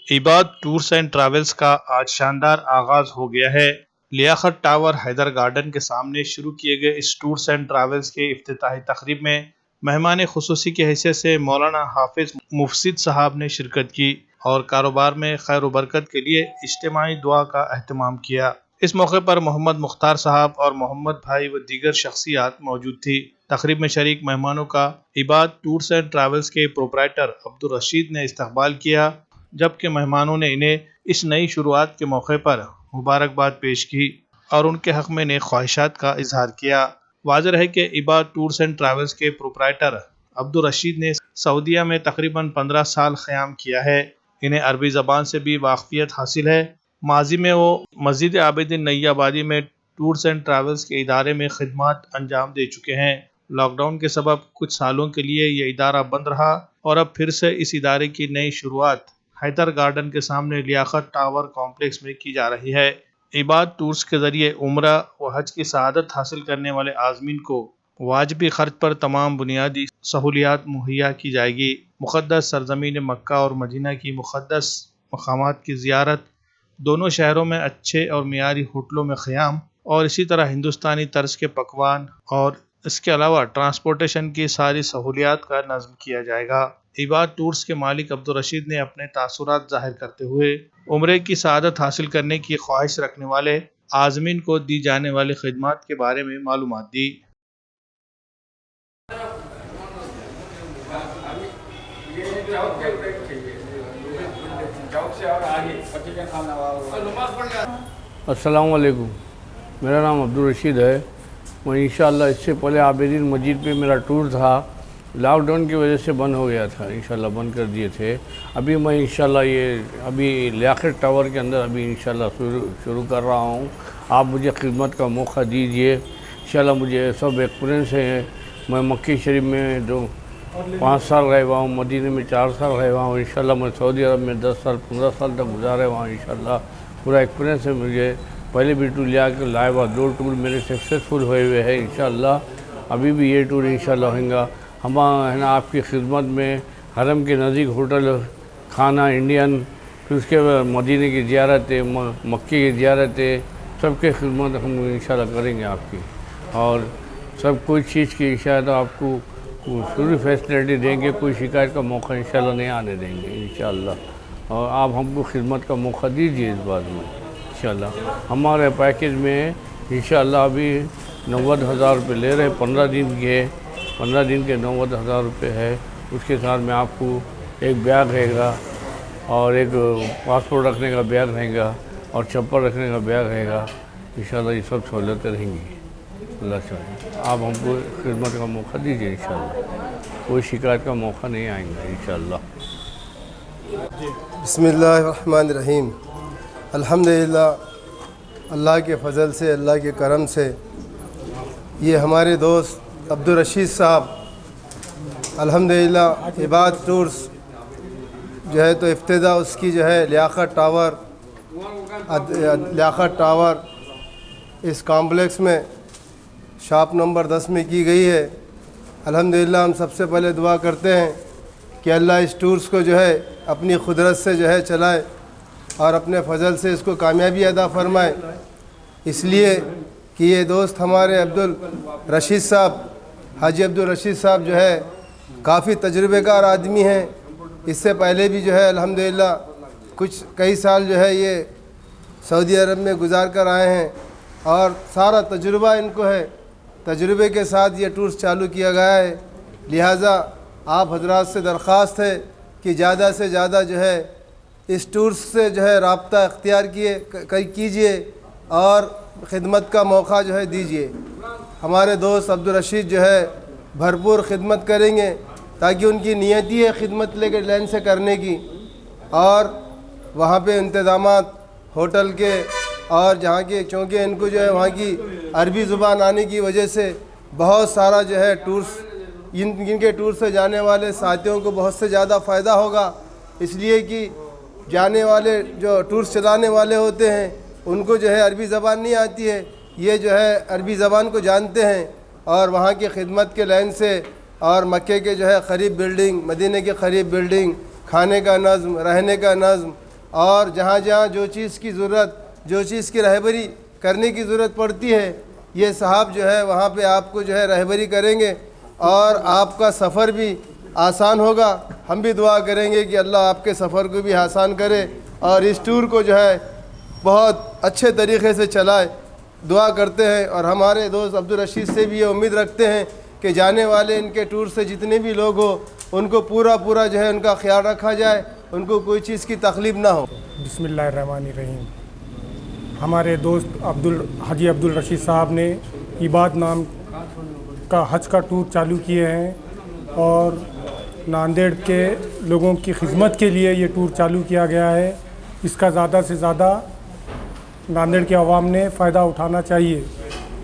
عباد tours and travels کا آج شاندار آغاز ہو گیا ہے۔ لیاقت ٹاور حیدر گارڈن کے سامنے شروع کیے گئے اس ٹورز اینڈ ٹریولز کے افتتاحی تقریب میں مہمان خصوصی کی حیثیت سے مولانا حافظ مفسد صاحب نے شرکت کی اور کاروبار میں خیر و برکت کے لیے اجتماعی دعا کا اہتمام کیا۔ اس موقع پر محمد مختار صاحب اور محمد بھائی و دیگر شخصیات موجود تھی۔ تقریب میں شریک مہمانوں کا عباد ٹورز اینڈ ٹریولز کے پروپرائٹر عبدالرشید نے استقبال کیا، جبکہ مہمانوں نے انہیں اس نئی شروعات کے موقع پر مبارکباد پیش کی اور ان کے حق میں نیک خواہشات کا اظہار کیا۔ واضح ہے کہ عباد ٹورز اینڈ ٹریولز کے پروپرائٹر عبدالرشید نے سعودیہ میں تقریباً 15 سال قیام کیا ہے۔ انہیں عربی زبان سے بھی واقفیت حاصل ہے۔ ماضی میں وہ مسجد عابدین نئی آبادی میں ٹورز اینڈ ٹریولز کے ادارے میں خدمات انجام دے چکے ہیں۔ لاک ڈاؤن کے سبب کچھ سالوں کے لیے یہ ادارہ بند رہا اور اب پھر سے اس ادارے کی نئی شروعات حیدر گارڈن کے سامنے لیاقت ٹاور کمپلیکس میں کی جا رہی ہے۔ عباد ٹورز کے ذریعے عمرہ و حج کی سعادت حاصل کرنے والے عازمین کو واجبی خرچ پر تمام بنیادی سہولیات مہیا کی جائے گی۔ مقدس سرزمین مکہ اور مدینہ کی مقدس مقامات کی زیارت، دونوں شہروں میں اچھے اور معیاری ہوٹلوں میں قیام اور اسی طرح ہندوستانی طرز کے پکوان اور اس کے علاوہ ٹرانسپورٹیشن کی ساری سہولیات کا نظم کیا جائے گا۔ عباد ٹورز کے مالک عبدالرشید نے اپنے تاثرات ظاہر کرتے ہوئے عمرے کی سعادت حاصل کرنے کی خواہش رکھنے والے عازمین کو دی جانے والی خدمات کے بارے میں معلومات دی۔ السلام علیکم، میرا نام عبدالرشید ہے۔ میں انشاءاللہ اس سے پہلے عابدین مسجد پہ میرا ٹور تھا، لاک ڈاؤن کی وجہ سے بند ہو گیا تھا، انشاءاللہ بند کر دیے تھے۔ ابھی میں انشاءاللہ ابھی لیاقت ٹاور کے اندر ابھی انشاءاللہ شروع کر رہا ہوں۔ آپ مجھے خدمت کا موقع دیجئے۔ انشاءاللہ مجھے سب ایکسپیرینس ہے۔ میں مکی شریف میں 5 سال رہے ہوا ہوں، مدینہ میں 4 سال رہے ہوا ہوں، انشاءاللہ میں سعودی عرب میں 10 سال 15 سال تک گزارے ہوا ہوں۔ انشاءاللہ پورا ایکسپیرینس ہے مجھے۔ پہلے بھی ٹور لیا کے لائے ہوا 2 ٹور میرے سکسیسفل ہوئے ہیں انشاءاللہ۔ ابھی بھی یہ ٹور انشاءاللہ ہوئیں گا۔ ہم ہے نا آپ کی خدمت میں حرم کے نزدیک ہوٹل، کھانا انڈین، پھر اس کے مدینہ کی زیارت ہے، مکی کی زیارت ہے، سب کے خدمت ہم انشاءاللہ کریں گے آپ کی، اور سب کوئی چیز کی انشاءاللہ آپ کو پوری فیسلٹی دیں گے، کوئی شکایت کا موقع انشاءاللہ نہیں آنے دیں گے انشاءاللہ۔ اور آپ ہم کو خدمت کا موقع دیجیے اس بات میں انشاءاللہ۔ ہمارے پیکیج میں انشاءاللہ ابھی 90,000 روپے لے رہے، 15 دن کے 90,000 روپے ہے۔ اس کے ساتھ میں آپ کو ایک بیگ رہے گا اور ایک پاسپورٹ رکھنے کا بیگ رہے گا اور چپل رکھنے کا بیگ رہے گا انشاءاللہ۔ یہ سب سہولتیں رہیں گی اللہ چاہے۔ آپ ہم کو خدمت کا موقع دیجیے انشاءاللہ، کوئی شکایت کا موقع نہیں آئیں گے انشاءاللہ۔ بسم اللہ الرحمن الرحیم۔ الحمدللہ، اللہ کے فضل سے، اللہ کے کرم سے یہ ہمارے دوست عبدالرشید صاحب الحمدللہ عباد ٹورز جو ہے تو افتتاح اس کی جو ہے لیاقت ٹاور اس کامپلیکس میں شاپ نمبر 10 میں کی گئی ہے۔ الحمدللہ ہم سب سے پہلے دعا کرتے ہیں کہ اللہ اس ٹورز کو جو ہے اپنی قدرت سے جو ہے چلائے اور اپنے فضل سے اس کو کامیابی عطا فرمائے، اس لیے کہ یہ دوست ہمارے عبدالرشید صاحب، حاجی عبدالرشید صاحب جو ہے کافی تجربے کار آدمی ہیں۔ اس سے پہلے بھی جو ہے الحمدللہ کئی سال جو ہے یہ سعودی عرب میں گزار کر آئے ہیں اور سارا تجربہ ان کو ہے۔ تجربے کے ساتھ یہ ٹورز چالو کیا گیا ہے، لہٰذا آپ حضرات سے درخواست ہے کہ زیادہ سے زیادہ جو ہے اس ٹورز سے جو ہے رابطہ اختیار کیجئے اور خدمت کا موقع جو ہے دیجئے۔ ہمارے دوست عبدالرشید جو ہے بھرپور خدمت کریں گے تاکہ ان کی نیت ہی ہے خدمت لے کے لین سے کرنے کی، اور وہاں پہ انتظامات ہوٹل کے اور جہاں کے، چونکہ ان کو جو ہے وہاں کی عربی زبان آنے کی وجہ سے بہت سارا جو ہے ٹورز، ان کے ٹور سے جانے والے ساتھیوں کو بہت سے زیادہ فائدہ ہوگا، اس لیے کہ جانے والے جو ٹورز چلانے والے ہوتے ہیں ان کو جو ہے عربی زبان نہیں آتی ہے، یہ جو ہے عربی زبان کو جانتے ہیں اور وہاں کی خدمت کے لائن سے اور مکے کے جو ہے قریب بلڈنگ، مدینہ کے قریب بلڈنگ، کھانے کا نظم، رہنے کا نظم اور جہاں جہاں جو چیز کی ضرورت، جو چیز کی رہبری کرنے کی ضرورت پڑتی ہے، یہ صاحب جو ہے وہاں پہ آپ کو جو ہے رہبری کریں گے اور آپ کا سفر بھی آسان ہوگا۔ ہم بھی دعا کریں گے کہ اللہ آپ کے سفر کو بھی آسان کرے اور اس ٹور کو جو ہے بہت اچھے طریقے سے چلائے، دعا کرتے ہیں۔ اور ہمارے دوست عبدالرشید سے بھی یہ امید رکھتے ہیں کہ جانے والے ان کے ٹور سے جتنے بھی لوگ ہو ان کو پورا جو ہے ان کا خیال رکھا جائے، ان کو کوئی چیز کی تکلیف نہ ہو۔ بسم اللہ الرحمن الرحیم۔ ہمارے دوست حاجی عبدالرشید صاحب نے عباد نام کا حج کا ٹور چالو کیے ہیں اور ناندیڑ کے لوگوں کی خدمت کے لیے یہ ٹور چالو کیا گیا ہے۔ اس کا زیادہ سے زیادہ ناندیڑ کے عوام نے فائدہ اٹھانا چاہیے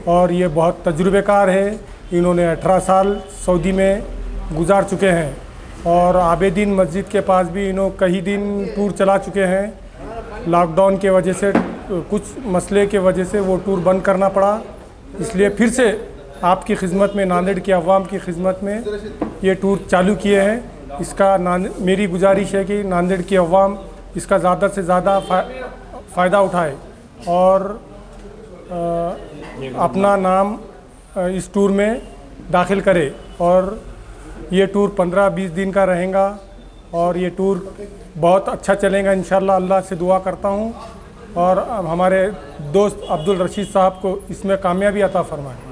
اور یہ بہت تجربہ کار ہے۔ انہوں نے 18 سال سعودی میں گزار چکے ہیں اور عابدین مسجد کے پاس بھی انہوں کئی دن ٹور چلا چکے ہیں۔ لاک ڈاؤن کے وجہ سے کچھ مسئلے کے وجہ سے وہ ٹور بند کرنا پڑا، اس لیے پھر سے آپ کی خدمت میں، ناندیڑ کے عوام کی خدمت میں یہ ٹور چالو کیے ہیں۔ اس کا میری گزارش ہے کہ ناندیڑ کے عوام اس کا زیادہ سے زیادہ فائدہ اٹھائے اور اپنا نام اس ٹور میں داخل کرے۔ اور یہ ٹور 15-20 دن کا رہیں گا اور یہ ٹور بہت اچھا چلے گا انشاءاللہ۔ اللہ سے دعا کرتا ہوں اور ہمارے دوست عبدالرشید صاحب کو اس میں کامیابی عطا فرمائے۔